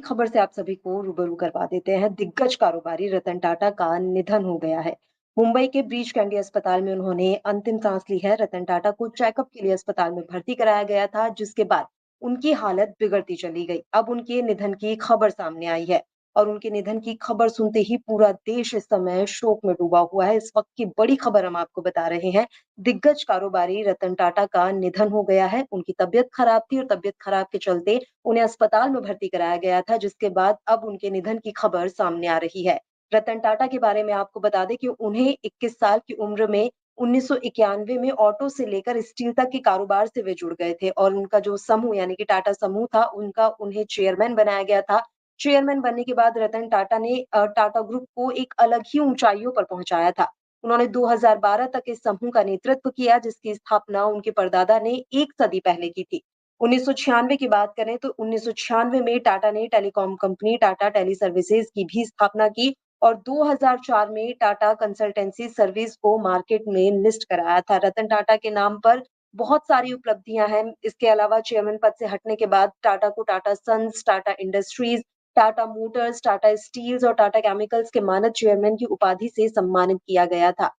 खबर से आप सभी को रूबरू करवा देते हैं। दिग्गज कारोबारी रतन टाटा का निधन हो गया है। मुंबई के ब्रीच कैंडी अस्पताल में उन्होंने अंतिम सांस ली है। रतन टाटा को चेकअप के लिए अस्पताल में भर्ती कराया गया था, जिसके बाद उनकी हालत बिगड़ती चली गई। अब उनके निधन की खबर सामने आई है और उनके निधन की खबर सुनते ही पूरा देश इस समय शोक में डूबा हुआ है। इस वक्त की बड़ी खबर हम आपको बता रहे हैं। दिग्गज कारोबारी रतन टाटा का निधन हो गया है। उनकी तबीयत खराब थी और तबीयत खराब के चलते उन्हें अस्पताल में भर्ती कराया गया था, जिसके बाद अब उनके निधन की खबर सामने आ रही है। रतन टाटा के बारे में आपको बता दें कि उन्हें 21 साल की उम्र में 1991 में ऑटो से लेकर स्टील तक के कारोबार से वे जुड़ गए थे और उनका जो समूह यानी कि टाटा समूह था, उनका उन्हें चेयरमैन बनाया गया था। चेयरमैन बनने के बाद रतन टाटा ने टाटा ग्रुप को एक अलग ही ऊंचाइयों पर पहुंचाया था। उन्होंने 2012 तक इस समूह का नेतृत्व किया, जिसकी स्थापना उनके परदादा ने एक सदी पहले की थी। 1996 की बात करें तो 1996 में टाटा ने telecom company Tata Teleservices की भी स्थापना की और 2004 में टाटा कंसल्टेंसी सर्विस को मार्केट में लिस्ट कराया था। रतन टाटा के नाम पर बहुत सारी उपलब्धियां हैं। इसके अलावा चेयरमैन पद से हटने के बाद टाटा को Tata Sons, Tata Industries, Tata Motors, Tata Steels और टाटा केमिकल्स के मानद चेयरमैन की उपाधि से सम्मानित किया गया था।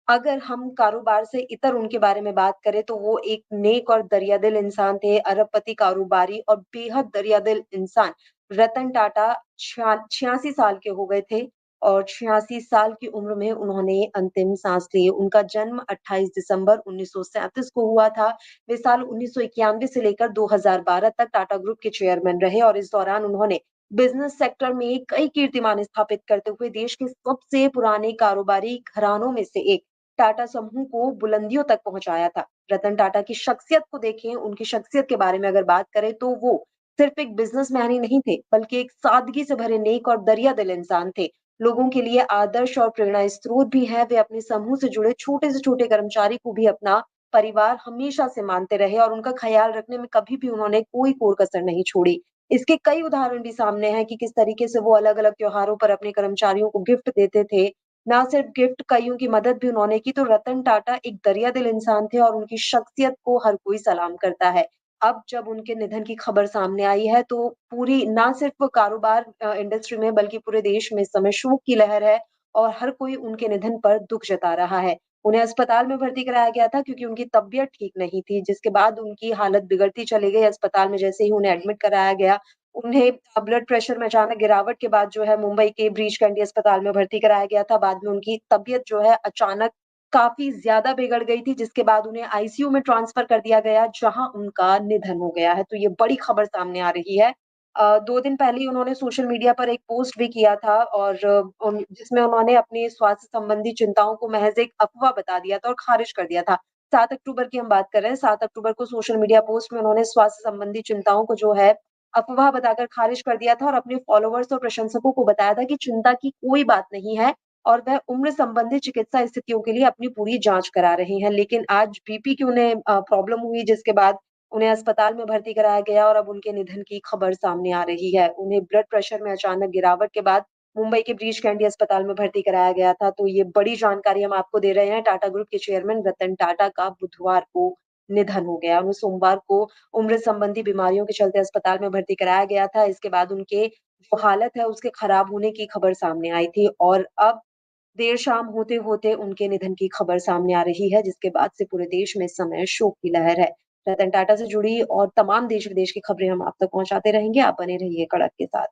अगर हम कारोबार से इतर उनके बारे में बात करें तो वो एक नेक और दरियादिल इंसान थे, अरबपति कारोबारी और बेहद दरियादिल इंसान। रतन टाटा 86 साल के हो गए थे और 86 साल की उम्र में उन्होंने अंतिम सांस ली। उनका जन्म 28 दिसंबर 1937 को हुआ था। वे साल 1991 से लेकर 2012 तक टाटा ग्रुप के चेयरमैन रहे और इस दौरान उन्होंने बिजनेस सेक्टर में कई कीर्तिमान स्थापित करते हुए देश के सबसे पुराने कारोबारी घरानों में से एक टाटा समूह को बुलंदियों तक पहुंचाया था। रतन टाटा की शख्सियत को देखें, उनकी शख्सियत के बारे में अगर बात करें तो वो सिर्फ एक बिजनेसमैन ही नहीं थे, बल्कि एक सादगी से भरे नेक और दरियादिल इंसान थे। लोगों के लिए आदर्श और प्रेरणा स्रोत भी है। वे अपने समूह से जुड़े छोटे से छोटे कर्मचारी को भी अपना परिवार हमेशा से मानते रहे और उनका ख्याल रखने में कभी भी उन्होंने कोई कोर कसर नहीं छोड़ी। इसके कई उदाहरण भी सामने हैं कि किस तरीके से वो अलग-अलग त्योहारों पर अपने कर्मचारियों को गिफ्ट देते थे। ना सिर्फ गिफ्ट, कईयों की मदद भी उन्होंने की। तो रतन टाटा एक दरियादिल इंसान थे और उनकी शख्सियत को हर कोई सलाम करता है। अब जब उनके निधन की खबर सामने आई है तो पूरी ना सिर्फ कारोबार इंडस्ट्री में बल्कि पूरे देश में इस समय शोक की लहर है और हर कोई उनके निधन पर दुःख जता रहा है। उन्हें अस्पताल में भर्ती कराया गया था क्योंकि उनकी तबीयत ठीक नहीं थी, जिसके बाद उनकी हालत बिगड़ती चली गई। अस्पताल में जैसे ही उन्हें एडमिट कराया गया, उन्हें ब्लड प्रेशर में अचानक गिरावट के बाद जो है मुंबई के ब्रीच कैंडी अस्पताल में भर्ती कराया गया था। बाद में उनकी तबीयत जो है अचानक काफ़ी ज़्यादा बिगड़ गई थी, जिसके बाद उन्हें आईसीयू में ट्रांसफ़र कर दिया गया, जहाँ उनका निधन हो गया है। तो ये बड़ी खबर सामने आ रही है। 2 दिन पहले ही उन्होंने सोशल मीडिया पर एक पोस्ट भी किया था और जिसमें उन्होंने अपनी स्वास्थ्य संबंधी चिंताओं को महज़ एक अफ़वाह बता दिया था और ख़ारिज कर दिया था। 7 अक्टूबर की हम बात कर रहे हैं। 7 अक्टूबर को सोशल मीडिया पोस्ट में उन्होंने स्वास्थ्य संबंधी चिंताओं को जो है अफ़वाह बताकर ख़ारिज कर दिया था और अपने फ़ॉलोवर्स और प्रशंसकों को बताया था कि चिंता की कोई बात नहीं है और वह उम्र संबंधी चिकित्सा स्थितियों के लिए अपनी पूरी जाँच करा रहे हैं। लेकिन आज बीपी की उन्हें प्रॉब्लम हुई, जिसके बाद उन्हें अस्पताल में भर्ती कराया गया और अब उनके निधन की खबर सामने आ रही है। उन्हें ब्लड प्रेशर में अचानक गिरावट के बाद मुंबई के ब्रीच कैंडी अस्पताल में भर्ती कराया गया था। तो ये बड़ी जानकारी हम आपको दे रहे हैं। टाटा ग्रुप के चेयरमैन रतन टाटा का बुधवार को निधन हो गया। उन्हें सोमवार को उम्र संबंधी बीमारियों के चलते अस्पताल में भर्ती कराया गया था। इसके बाद उनके जो हालत है उसके खराब होने की खबर सामने आई थी और अब देर शाम होते-होते उनके निधन की खबर सामने आ रही है, जिसके बाद से पूरे देश में इस समय शोक की लहर है। रतन टाटा से जुड़ी और तमाम देश-विदेश की खबरें हम आप तक पहुँचाते रहेंगे। आप बने रहिए कड़क के साथ।